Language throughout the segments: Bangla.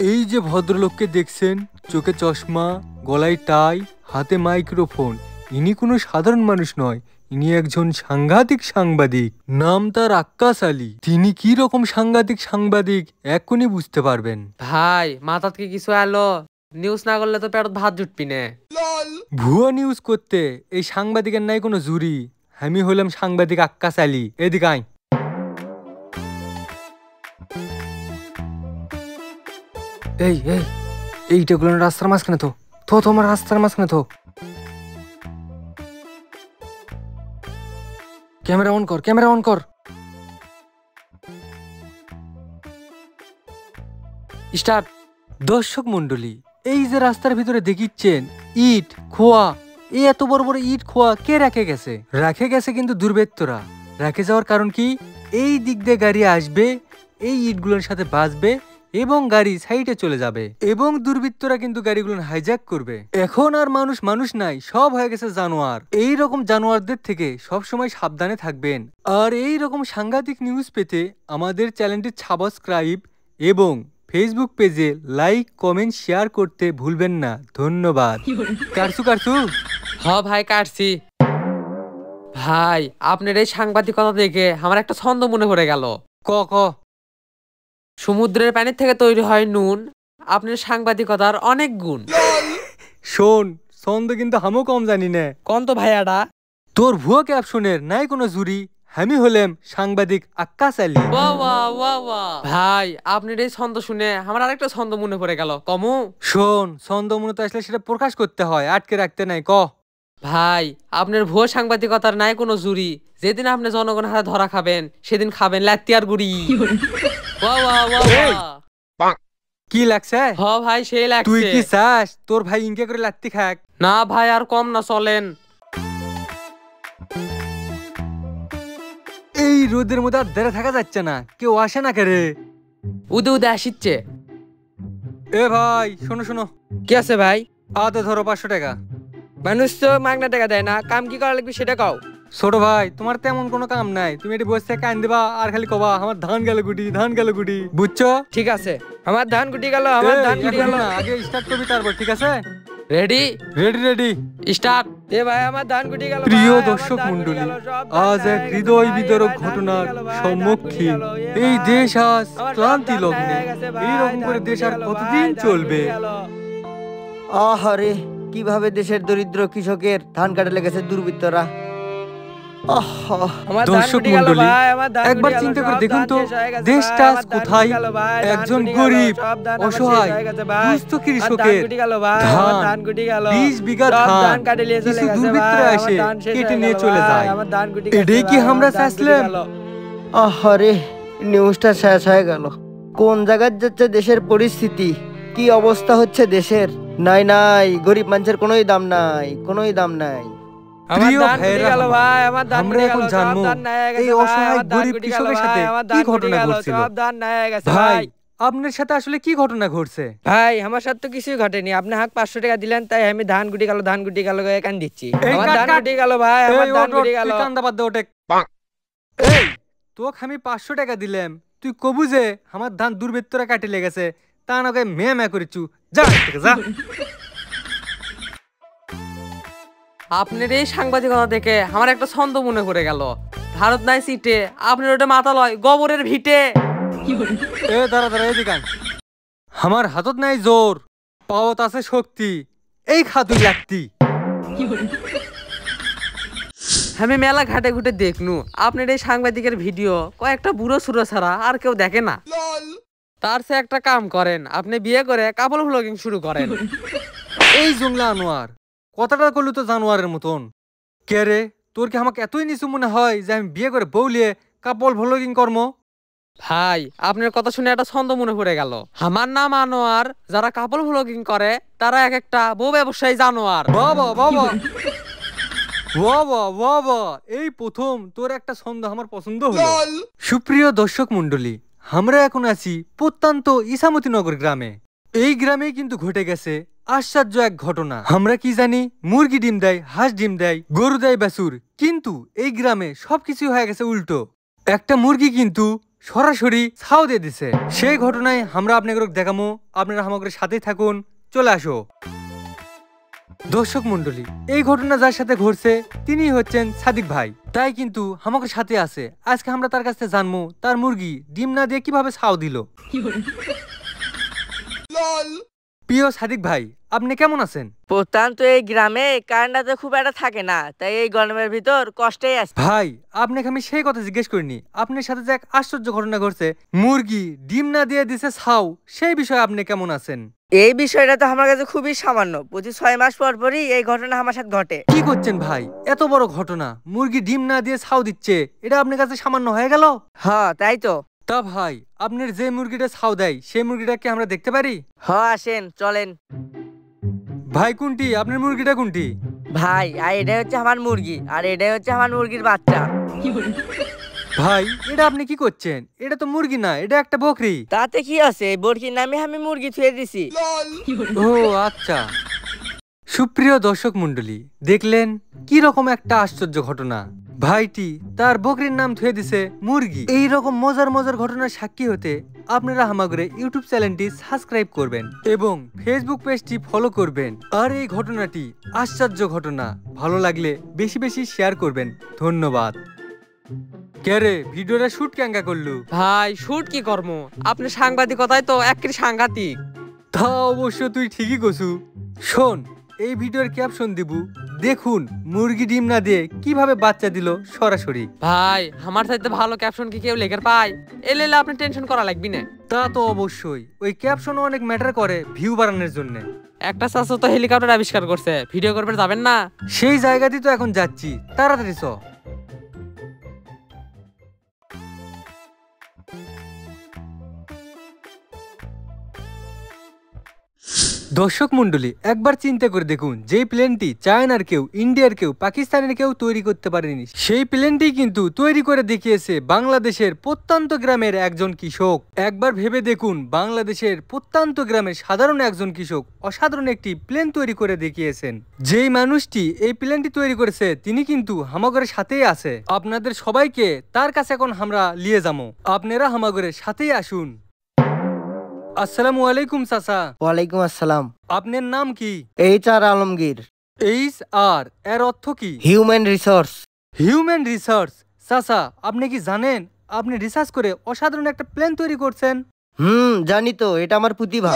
এই যে ভদ্রলোককে দেখছেন, চোখে চশমা, গলায় টাই, হাতে মাইক্রোফোন, ইনি কোনো সাধারণ মানুষ নয়, ইনি একজন সাংঘাতিক সাংবাদিক। নাম তার আক্কাস আলী। তিনি কি রকম সাংঘাতিক সাংবাদিক এক্ষুনি বুঝতে পারবেন। ভাই মাথাত কি কিছু এলো? নিউজ না করলে তো পেটত ভাত জুটবি না। ভুয়া নিউজ করতে এই সাংবাদিকের নাই কোনো জুরি। আমি হলাম সাংবাদিক আক্কাস আলী। এদিকে আয়। এই এই এইটাগুলো রাস্তার মাঝখানে তো তোমার রাস্তার মাঝখানে তো। ক্যামেরা অন কর, ক্যামেরা অন কর। স্টার্ট। দর্শক মন্ডলী, এই যে রাস্তার ভিতরে দেখিচ্ছেন ইট খোয়া, এই এত বড় বড় ইট খোয়া কে রেখে গেছে? রেখে গেছে কিন্তু দুর্বৃত্তরা। রেখে যাওয়ার কারণ কি? এই দিক দিয়ে গাড়ি আসবে, এই ইটগুলোর সাথে বাজবে এবং গাড়ি সাইডে চলে যাবে এবং দুর্বৃত্তরা কিন্তু গাড়িগুলো হাইজ্যাক করবে। এখন আর মানুষ মানুষ নাই, সব হয়ে গেছে জানোয়ার। এই রকম জানোয়ারদের থেকে সব সময় সাবধানে থাকবেন। আর এই রকম সাংঘাতিক নিউজ পেতে আমাদের চ্যানেলটি সাবস্ক্রাইব এবং ফেসবুক পেজে লাইক কমেন্ট শেয়ার করতে ভুলবেন না। ধন্যবাদ। কাটছু কাটছু। হ্যাঁ ভাই কাটছি। ভাই আপনার এই সাংবাদিকতা দেখে আমার একটা ছন্দ মনে পড়ে গেল। ক ক। সমুদ্রের পানির থেকে তৈরি হয় নুন, আপনার সাংবাদিকতার অনেক গুণ। শোন, ছন্দ কিন্তু আমিও কম জানি না। কোন তো ভাইয়াটা? তোর ভুয়া ক্যাপশনের নাই কোনো জুরি। আমি হলাম সাংবাদিক আক্কাস আলী। ভাই আপনার এই ছন্দ শুনে আমার আরেকটা ছন্দ মনে পড়ে গেল। কমু? শোন, ছন্দ মনে আসলে সেটা প্রকাশ করতে হয়, আটকে রাখতে নাই। ক। ভাই আপনার ভুয়া সাংবাদিকতার নাই কোনো জুরি। যেদিন আপনি জনগণের হাতে ধরা খাবেন সেদিন খাবেন লাত্তি আর গুড়ি। কি লাগছে? হ ভাই সেই লাগছে। তুই কি চাস তোর ভাই ইনকে করে লাত্তি খাক? না ভাই আর কম না, চলেন। এই রোদের মধ্যে আর ধরে থাকা যাচ্ছে না, কেউ আসে না কে? উদে উদে আসিচ্ছে। এ ভাই শোনো শোনো। কি আছে ভাই? আতে ধরো 500 টাকা। মানুষ তো মাগনা টাকা দেয় না, কাম কি করা লাগবে সেটা কও। ছোট ভাই, তোমার তেমন কোনো কাম নাই, তুমি এটি বসে কান দিবা আর খালি কবা আমার ধান গেল গুটি, ধান গেল গুটি। বুঝছো? ঠিক আছে, আমার ধান গুটি গেল, আমার ধান গুটি গেল। আগে স্টার্ট করবি তারপর, ঠিক আছে? Ready ready ready start. এ ভাই আমার ধান গুটি গেল। প্রিয় দর্শক মণ্ডলী, আজ এক হৃদয় বিদারক ঘটনার সম্মুখীন এই দেশ আজ ক্লান্তি লগ্নে। এইরকম করে দেশ আর কতদিন চলবে? আহারে, কিভাবে দেশের দরিদ্র কৃষকের ধান কাটে লেগেছে দুর্বৃত্তরা। দর্শক মণ্ডলী, একবার চিন্তা করে দেখুন তো, দেশটা আজ কোথায়? একজন গরিব অসহায় দুস্থ কৃষকের ধান 20 বিঘা ধান কিছু দুর্বৃত্তরা এসে কেটে নিয়ে চলে যায়। এটাই কি আমরা চাইছিলাম? আহারে, নিউজটা শেষ হয়ে গেল। কোন জায়গায় যাচ্ছে দেশের পরিস্থিতি, কি অবস্থা হচ্ছে দেশের। নাই নাই, গরিব মানুষের কোনোই দাম নাই, কোনোই দাম নাই। প্রিয় ভাইরা, আমরা এখন জানবো এই অসহায় গরিব কৃষকের সাথে কি ঘটনা ঘটছিল। ভাই আপনার সাথে আসলে কি ঘটনা ঘটছে? ভাই আমার সাথে তো কিছুই ঘটেনি, আপনি হাক 500 টাকা দিলেন তাই আমি ধান গুটি গেল, ধান গুটি গেল কান দিচ্ছি। আমার ধান গুটি গেল ভাই, আমার ধান গুটি গেল। কান্দা বাদ দে ওঠে। এই তোকে আমি 500 টাকা দিলাম, তুই কবু যে আমার ধান দুর্বৃত্তরা কাটে লেগেছে, তা না কই মে মে করিছু। যা থেকে যা। আপনার এই সাংবাদিকতা দেখে আমার একটা ছন্দ মনে পড়ে গেল। ভারত নাই সিটে, আপনার ওটা মাথা লয় গোবরের ভিটে। এ দাঁড়া দাঁড়া, এদিকে আয়। আমার হাতত নাই জোর, পাওত আছে শক্তি, এই খাতুই লাগতি। আমি মেলা ঘাটে ঘুটে দেখনু আপনার এই সাংবাদিকের ভিডিও কয়েকটা বুড়ো সুড়ো ছাড়া আর কেউ দেখে না। তার সে একটা কাম করেন, আপনি বিয়ে করে কাপল ব্লগিং শুরু করেন। এই জংলা আনোয়ার, কথাটা করলু তো জানোয়ারের মতন। কে রে, তোর কি আমাকে এতই নিচু মনে হয় যে আমি বিয়ে করে বউলিয়ে কাপল ব্লগিং কর্ম? ভাই আপনার কথা শুনে একটা ছন্দ মনে পড়ে গেল। আমার নাম আনোয়ার, যারা কাপল ব্লগিং করে তারা এক একটা বউ ব্যবসায়ী জানোয়ার। বাবা বাবা বাবা বাবা, এই প্রথম তোর একটা ছন্দ আমার পছন্দ হলো। সুপ্রিয় দর্শক মন্ডলী, আমরা এখন আছি প্রত্যন্ত ইসামতিনগর গ্রামে। এই গ্রামেই কিন্তু ঘটে গেছে আশ্চর্য এক ঘটনা। আমরা কি জানি মুরগি ডিম দেয়, হাঁস ডিম দেয়, গরু দেয় বাছুর, কিন্তু এই গ্রামে সবকিছু হয়ে গেছে উল্টো। একটা মুরগি কিন্তু সরাসরি ছাও দিয়ে দিছে। সেই ঘটনায় আমরা আপনাকে দেখামো, আপনারা আমাদের সাথেই থাকুন, চলে আসো। দর্শক মন্ডলী, এই ঘটনা যার সাথে ঘটছে তিনি হচ্ছেন সাদিক ভাই, তাই কিন্তু আমাদের সাথে আছে। আজকে আমরা তার কাছে জানবো তার মুরগি ডিম না দিয়ে কিভাবে ছাও দিল। প্রিয় সাদিক ভাই, আপনি কেমন আছেন? প্রত্যন্ত এই গ্রামে কারেন্টটা তো খুব একটা থাকে না, তাই এই গরমের ভিতর কষ্টেই আছে। ভাই, আপনাকে আমি সেই কথা জিজ্ঞেস করিনি। আপনার সাথে যে এক আশ্চর্য ঘটনা ঘটছে, মুরগি ডিম না দিয়ে দিছে ছাও, সেই বিষয়ে আপনি কেমন আছেন? এই বিষয়টা তো আমার কাছে খুবই সামান্য। প্রতি 6 মাস পর পরই এই ঘটনা আমার সাথে ঘটে। কি করছেন ভাই? এত বড় ঘটনা, মুরগি ডিম না দিয়ে ছাও দিচ্ছে, এটা আপনার কাছে সামান্য হয়ে গেল? হ্যাঁ, তাই তো। তা ভাই, আপনার যে মুরগিটা ছাও দেয় সেই মুরগিটাকে আমরা দেখতে পারি? হ্যাঁ, আসেন, চলেন। ভাই কোনটি আপনার মুরগিটা, কোনটি? ভাই, আর এটাই হচ্ছে আমার মুরগি, আর এটাই হচ্ছে আমার মুরগির বাচ্চা। ভাই, এটা আপনি কি করছেন? এটা তো মুরগি না, এটা একটা বকরি। তাতে কি আছে? বরকির নামে আমি মুরগি থুয়ে দিছি। ও আচ্ছা। সুপ্রিয় দর্শক মন্ডলী, দেখলেন কি রকম একটা আশ্চর্য ঘটনা। ভাইটি তার বকরির নাম থুয়ে দিছে মুরগি। এই রকম মজার মজার ঘটনার সাক্ষী হতে আপনারা আমাদের ইউটিউব চ্যানেলটি সাবস্ক্রাইব করবেন এবং ফেসবুক পেজটি ফলো করবেন। আর এই ঘটনাটি আশ্চর্য ঘটনা ভালো লাগলে বেশি বেশি শেয়ার করবেন। ধন্যবাদ। কে রে, ভিডিওটা শুট কেঙ্গা করলু? ভাই শুট কি কর্ম, আপনি সাংবাদিকতায় তো একেবারে সাংঘাতিক। তা অবশ্য তুই ঠিকই কছু। শোন, এই ভিডিওর ক্যাপশন দিব, দেখুন মুরগি ডিম না দিয়ে কিভাবে বাচ্চা দিল সরাসরি। ভাই, আমার চাইতে ভালো ক্যাপশন কি কেউ লেখার পায়? এলে আপনি টেনশন করা লাগবি না। তা তো অবশ্যই, ওই ক্যাপশনও অনেক ম্যাটার করে ভিউ বাড়ানোর জন্য। একটা চাচা তো হেলিকপ্টার আবিষ্কার করছে, ভিডিও করবে যাবেন না? সেই জায়গাতেই তো এখন যাচ্ছি, তাড়াতাড়ি চ। দর্শক মন্ডলী, একবার চিন্তা করে দেখুন, যেই প্লেনটি চায়নার কেউ, ইন্ডিয়ার কেউ, পাকিস্তানের কেউ তৈরি করতে পারেনি, সেই প্লেনটি কিন্তু তৈরি করে দেখিয়েছে বাংলাদেশের প্রত্যন্ত গ্রামের একজন কৃষক। একবার ভেবে দেখুন, বাংলাদেশের প্রত্যন্ত গ্রামের সাধারণ একজন কৃষক অসাধারণ একটি প্লেন তৈরি করে দেখিয়েছেন। যেই মানুষটি এই প্লেনটি তৈরি করেছে তিনি কিন্তু হামাগরের সাথেই আছে। আপনাদের সবাইকে তার কাছে এখন আমরা নিয়ে যাবো, আপনারা হামাগরের সাথেই আসুন। আসসালামু আলাইকুম চাচা। ওয়ালাইকুম আসসালাম। আপনার নাম কি? HR আলমগীর। HR এর অর্থ কি? Human resource. Human research. চাচা, আপনি কি জানেন আপনি রিসার্চ করে অসাধারণ একটা প্ল্যান তৈরি করছেন? জানি তো, এটা আমার প্রতিভা।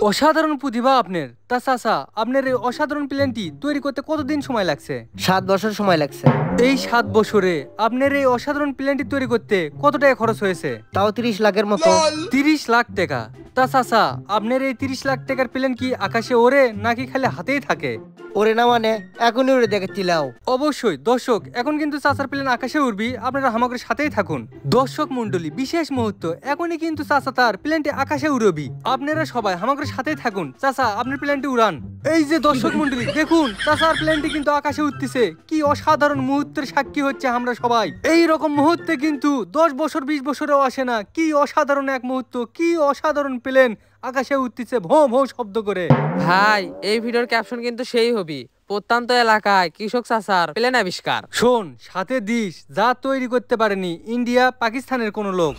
অসাধারণ প্রতিভা আপনার। তা চাচা, আপনার এই অসাধারণ প্ল্যানটি তৈরি করতে কতদিন সময় লাগছে? 7 বছর সময় লাগছে। এই 7 বছরে আপনার এই অসাধারণ প্ল্যানটি তৈরি করতে কত টাকা খরচ হয়েছে? তাও 30 লাখের মতো। 30 লাখ টাকা? তা চাচা, আপনার এই 30 লাখ টাকার প্ল্যান কি আকাশে ওড়ে নাকি খালি হাতেই থাকে? ওরে না মানে, এখনই উড়ে দেখাচ্ছিলাও। অবশ্যই দর্শক, এখন কিন্তু চাচার প্লেন আকাশে উড়বি, আপনারা আমাদের সাথেই থাকুন। দর্শক মন্ডলী, বিশেষ মুহূর্ত, এখনই কিন্তু চাচা তার প্লেনটি আকাশে উড়বি, আপনারা সবাই আমাদের সাথেই থাকুন। চাচা, আপনার প্লেনটি উড়ান। এই যে দর্শক মন্ডলী, দেখুন চাচার প্লেনটি কিন্তু আকাশে উঠতেছে। কি অসাধারণ মুহূর্তের সাক্ষী হচ্ছে আমরা সবাই। এই রকম মুহূর্তে কিন্তু 10 বছর 20 বছরেও আসে না। কি অসাধারণ এক মুহূর্ত, কি অসাধারণ প্লেন আকাশে উঠতেছে ভোঁ ভোঁ শব্দ করে। ভাই, এই ভিডিওর ক্যাপশন কিন্তু সেই হবি, প্রত্যন্ত এলাকায় কৃষক চাচার প্লেন আবিষ্কার। শোন, সাথে দিস যা তৈরি করতে পারেনি ইন্ডিয়া পাকিস্তানের কোন লোক।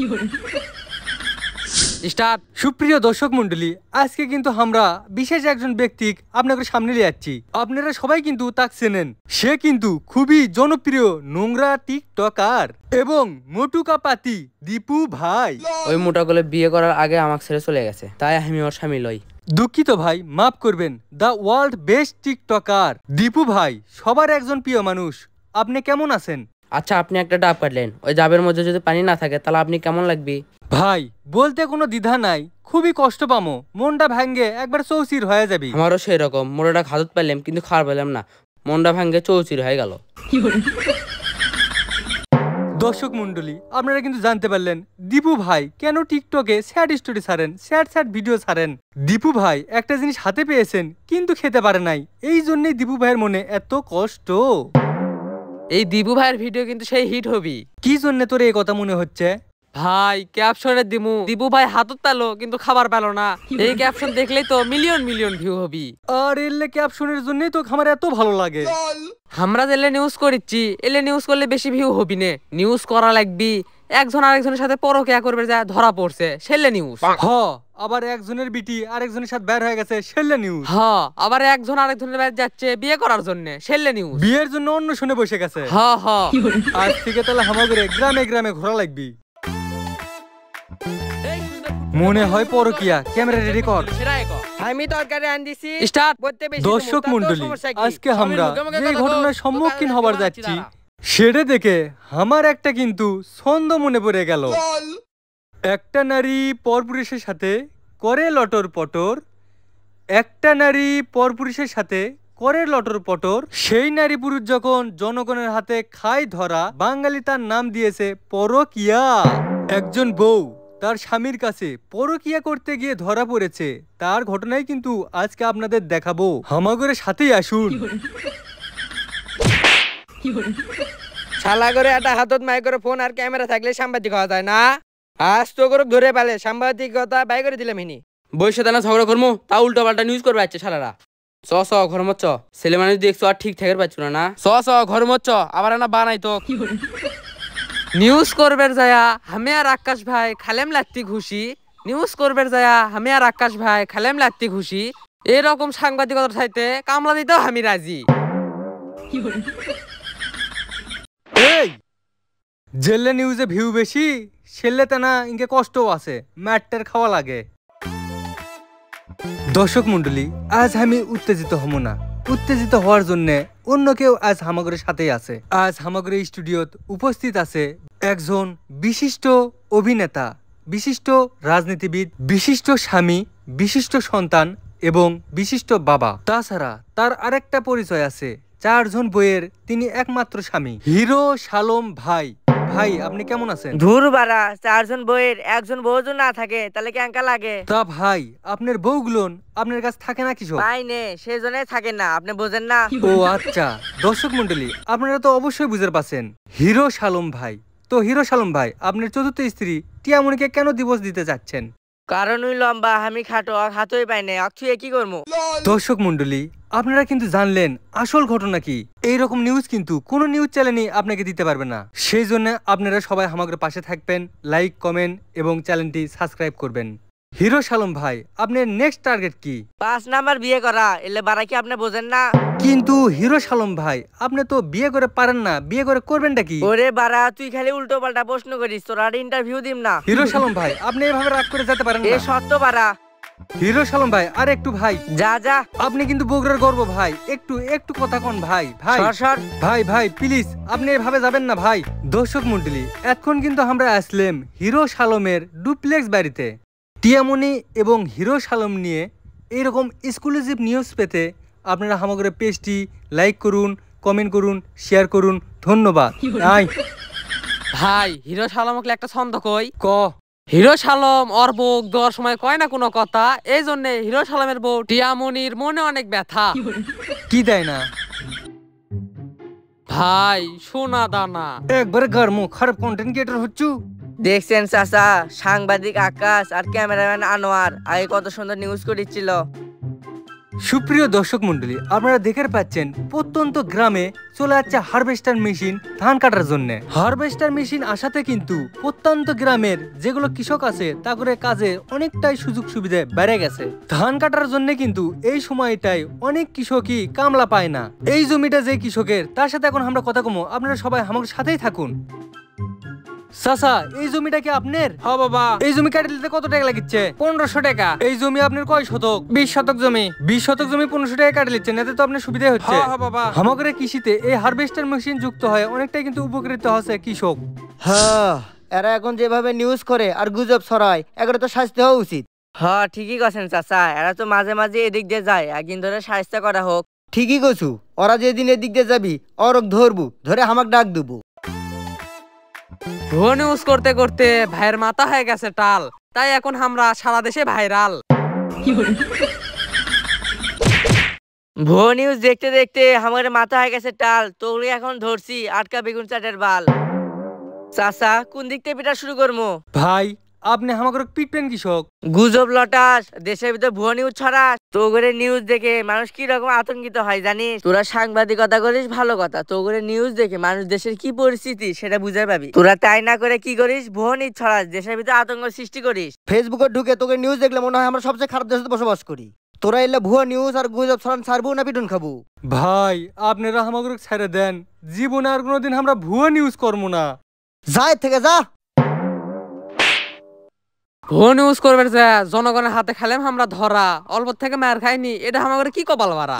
স্টার্ট। সুপ্রিয় দর্শক মন্ডলী, আজকে কিন্তু আমরা বিশেষ একজন ব্যক্তি আপনাদের সামনে নিয়ে যাচ্ছি। আপনারা সবাই কিন্তু তাকে চেনেন। সে কিন্তু খুবই জনপ্রিয় নোংরা টিকটকার এবং মোটুকা পাতি দীপু ভাই। ওই মোটাগুলো বিয়ে করার আগে আমাকে ছেড়ে চলে গেছে, তাই আমি ওর স্বামী লই। দুঃখিত ভাই, মাফ করবেন। The world best TikToker Dipu ভাই সবার একজন প্রিয় মানুষ। আপনি কেমন আছেন? আচ্ছা, আপনি একটা ডাব কাটলেন, ওই ডাবের মধ্যে যদি পানি না থাকে তাহলে আপনি কেমন লাগবে? ভাই, বলতে কোনো দ্বিধা নাই, খুবই কষ্ট পামো, মনটা ভাঙ্গে একবার চৌচির হয়ে যাবি। আমারও সেই রকম, মোটাটা খাদত পাইলাম কিন্তু খাওয়ার পেলাম না, মনটা ভাঙ্গে চৌচির হয়ে গেল। দর্শক মন্ডলী, আপনারা কিন্তু জানতে পারলেন দীপু ভাই কেন টিকটকে স্যাড স্টোরি ছাড়েন, স্যাড ভিডিও ছাড়েন। দীপু ভাই একটা জিনিস হাতে পেয়েছেন কিন্তু খেতে পারে নাই, এই জন্যই দীপু ভাইয়ের মনে এত কষ্ট। এই দীপু ভাইয়ের ভিডিও কিন্তু সেই হিট হবি। কি জন্য তোর এই কথা মনে হচ্ছে? ভাই, ক্যাপশনে দিমু দীপু ভাই হাতত পেলো কিন্তু খাবার পেলো না, এই ক্যাপশন দেখলেই তো মিলিয়ন মিলিয়ন ভিউ হবি। আর এলে ক্যাপশনের জন্যই তো আমার এত ভালো লাগে। আমরা যেলে নিউজ করিচ্ছি, এলে নিউজ করলে বেশি ভিউ হবি নে, নিউজ করা লাগবি একজন আরেকজনের সাথে পরকিয়া করবে যা ধরা পড়ছে, সেলে নিউজ। হ, আবার একজনের বিটি আরেকজনের সাথে বের হয়ে গেছে, সেলে নিউজ। হ্যাঁ, আবার একজন আরেকজনের বাড়ি যাচ্ছে বিয়ে করার জন্য, সেলে নিউজ। বিয়ের জন্য অন্য শুনে বসে গেছে। হ্যাঁ হ্যাঁ। আজ থেকে তাহলে হামাগুড়ে গ্রামে গ্রামে ঘোরা লাগবি। মনে হয় পরকিয়া, ক্যামেরা রেডি কর। আমি তরকারি আন দিছি, স্টার্ট। বলতে বেশি দর্শক তো মন্ডলী, সমস্যা কি? আজকে আমরা যে ঘটনার সম্মুখীন হবার যাচ্ছি সেটা দেখে আমার একটা কিন্তু ছন্দ মনে পড়ে গেল। একটা নারী পরপুরুষের সাথে করে লটর পটর, একটা নারী পরপুরুষের সাথে করে লটর পটর, সেই নারী পুরুষ যখন জনগণের হাতে খায় ধরা, বাঙালি তার নাম দিয়েছে পরকিয়া। একজন বউ তার স্বামীর কাছে পরকিয়া করতে গিয়ে ধরা পড়েছে, তার ঘটনাই কিন্তু আজকে আপনাদের দেখাবো। হামাগরের সাথেই আসুন। শালা করে একটা হাতত মাই করে ফোন আর ক্যামেরা থাকলে সাংবাদিক হওয়া যায় না। আজ তো করে ধরে পালে সাংবাদিকতা বাই করে দিলাম হিনি। বইসে দানা ঝগড়া করবো, তা উল্টো পাল্টা নিউজ করবে আছে শালারা। চ চ ঘর মচ্চ, ছেলে মানুষ দেখছো আর ঠিক থাকার পাচ্ছ না। চ চ ঘর মচ্চ, আবার না বানাই তো। নিউজ করবে যায়া আমি আর আকাশ ভাই খালেম লাগতি খুশি, নিউজ করবে যায়া আমি আর আকাশ ভাই খালেম লাগতি খুশি, এরকম সাংবাদিকতার চাইতে কামলা দিতেও আমি রাজি। এই জেলে নিউজে ভিউ বেশি, সেলে তা না ইনকে কষ্টও আছে, ম্যাটটার খাওয়া লাগে। দর্শক মন্ডলী, আজ আমি উত্তেজিত হব না। উত্তেজিত হওয়ার জন্য অন্য কেউ আজ হামাগরের সাথেই আছে। আজ হামাগরের স্টুডিওত উপস্থিত আছে একজন বিশিষ্ট অভিনেতা, বিশিষ্ট রাজনীতিবিদ, বিশিষ্ট স্বামী, বিশিষ্ট সন্তান এবং বিশিষ্ট বাবা। তাছাড়া তার আরেকটা পরিচয় আছে, 4 জন বইয়ের তিনি একমাত্র স্বামী, হিরো শালম ভাই। ভাই আপনি কেমন আছেন? ধুর বাড়া, 4 জন বইয়ের একজন বউ যদি না থাকে তাহলে কেঙ্কা লাগে? তা ভাই আপনার বউগুলোন আপনার কাছে থাকে না কিছু? পাই নে, সেজন্য থাকে না, আপনি বোঝেন না? ও আচ্ছা। দর্শক মন্ডলী, আপনারা তো অবশ্যই বুঝতে পারছেন হিরো শালম ভাই। তো হিরো শালম ভাই, আপনার চতুর্থ স্ত্রী টিয়ামণিকে কেন ডিভোর্স দিতে যাচ্ছেন? কারণ ওই লম্বা, আমি খাটো, হাতই পাই না, অক্ষুয়ে কি করবো? দর্শক মন্ডলী, আপনারা কিন্তু জানলেন আসল ঘটনা কি। এইরকম নিউজ কিন্তু কোনো নিউজ চ্যানেলই আপনাকে দিতে পারবে না। সেই জন্য আপনারা সবাই আমাদের পাশে থাকবেন, লাইক, কমেন্ট এবং চ্যানেলটি সাবস্ক্রাইব করবেন। হিরো শালম ভাই, আপনার নেক্সট টার্গেট কি? 5 নাম্বার বিয়ে করা, এলে বাড়া কি আপনি বোঝেন না? কিন্তু হিরো শালম ভাই, আপনি তো বিয়ে করে পারেন না, বিয়ে করে করবেনটা কি? ওরে বাড়া, তুই খালি উল্টো পাল্টা প্রশ্ন করিস, তোর আর ইন্টারভিউ দিম না। হিরো শালম ভাই, আপনি এভাবে রাগ করে যেতে পারেন এ না। সত্য বাড়া। হিরো শালম ভাই, আর একটু ভাই, যা যা, আপনি কিন্তু বগুড়ার গর্ব ভাই, একটু একটু কথা কন ভাই। ভাই সর সর। ভাই ভাই প্লিজ, আপনি এভাবে যাবেন না ভাই। দর্শক মন্ডলী, এখন কিন্তু আমরা আসলাম হিরো শালমের ডুপ্লেক্স বাড়িতে। টিয়ামণি এবং হিরো শালম নিয়ে এইরকম এক্সক্লুসিভ নিউজ পেতে আপনারা আমাদের পেজটি লাইক করুন, কমেন্ট করুন, শেয়ার করুন। ধন্যবাদ। নাই ভাই, হিরো শালমকে একটা ছন্দ কই। ক হিরো শালম ওর বউ দেওয়ার সময় কয় না কোনো কথা, এই জন্য হিরো শালমের বউ টিয়ামনির মনে অনেক ব্যথা। কি দেয় না ভাই, সোনা দানা। একবারে গরম খারাপ কন্টেন্ট ক্রিয়েটর হচ্ছু। দেখছেন চাচা, সাংবাদিক আকাশ আর ক্যামেরাম্যান আনোয়ার আগে কত সুন্দর নিউজ করেছিল। সুপ্রিয় দর্শক মন্ডলী, আপনারা দেখতে পাচ্ছেন প্রত্যন্ত গ্রামে চলে যাচ্ছে হারভেস্টার মেশিন ধান কাটার জন্য। হারভেস্টার মেশিন আসাতে কিন্তু প্রত্যন্ত গ্রামের যেগুলো কৃষক আছে তা করে কাজে অনেকটাই সুযোগ সুবিধা বেড়ে গেছে। ধান কাটার জন্য কিন্তু এই সময়টাই অনেক কৃষকই কামলা পায় না। এই জমিটা যে কৃষকের, তার সাথে এখন আমরা কথা কমো, আপনারা সবাই আমার সাথেই থাকুন। চাচা, এই জমিটা কি আপনার? হ্যাঁ বাবা। এই জমি কাটে দিতে কত টাকা লাগিচ্ছে? 1500 টাকা। এই জমি আপনার কয় শতক? 20 শতক জমি। 20 শতক জমি 1500 টাকা কাটে নিচ্ছেন, এতে তো আপনার সুবিধা হচ্ছে। হ্যাঁ বাবা। আমাদের কৃষিতে এই হারভেস্টার মেশিন যুক্ত হয় অনেকটাই কিন্তু উপকৃত হচ্ছে কৃষক। হ্যাঁ, এরা এখন যেভাবে নিউজ করে আর গুজব ছড়ায়, এগুলো তো শাস্তি হওয়া উচিত। হ্যাঁ ঠিকই কথা চাচা, এরা তো মাঝে মাঝে এদিক দিয়ে যায়, একদিন ধরে সাহায্য করা হোক। ঠিকই কছু, ওরা যেদিন এদিক দিয়ে যাবি অরক ধরবু, ধরে আমাকে ডাক দেবো। ভুয়ো নিউজ করতে করতে ভাইয়ের মাথা হয়ে গেছে টাল, তাই এখন আমরা সারা দেশে ভাইরাল। ভুয়ো নিউজ দেখতে দেখতে আমার মাথা হয়ে গেছে টাল, তোরে এখন ধরছি আটকা বেগুন চাটের বাল। চাচা, কোন দিক থেকে পিটা শুরু করবো? ভাই, আপনি আমাকে পিটবেন কৃষক? গুজব লটাস, দেশের ভিতর ভুয়া নিউজ ছড়াস। তো করে নিউজ দেখে মানুষ কি রকম আতঙ্কিত হয় জানিস? তোরা সাংবাদিকতা করিস ভালো কথা, তো করে নিউজ দেখে মানুষ দেশের কি পরিস্থিতি সেটা বুঝে পাবি। তোরা তাই না করে কি করিস? ভুয়া নিউজ ছড়াস, দেশের ভিতরে আতঙ্ক সৃষ্টি করিস। ফেসবুকে ঢুকে তোকে নিউজ দেখলে মনে হয় আমরা সবচেয়ে খারাপ দেশে বসবাস করি। তোরা এলে ভুয়া নিউজ আর গুজব ছড়ান, ছাড়বো না পিটুন খাবো? ভাই আপনারা আমাকে ছেড়ে দেন, জীবনে আর কোনোদিন আমরা ভুয়া নিউজ করবো না। যায় থেকে যা। ভুয়া নিউজ করবে যা জনগণের হাতে খেলাম আমরা ধরা, অল্প থেকে মার খাইনি, এটা আমাদের কি কপাল মারা।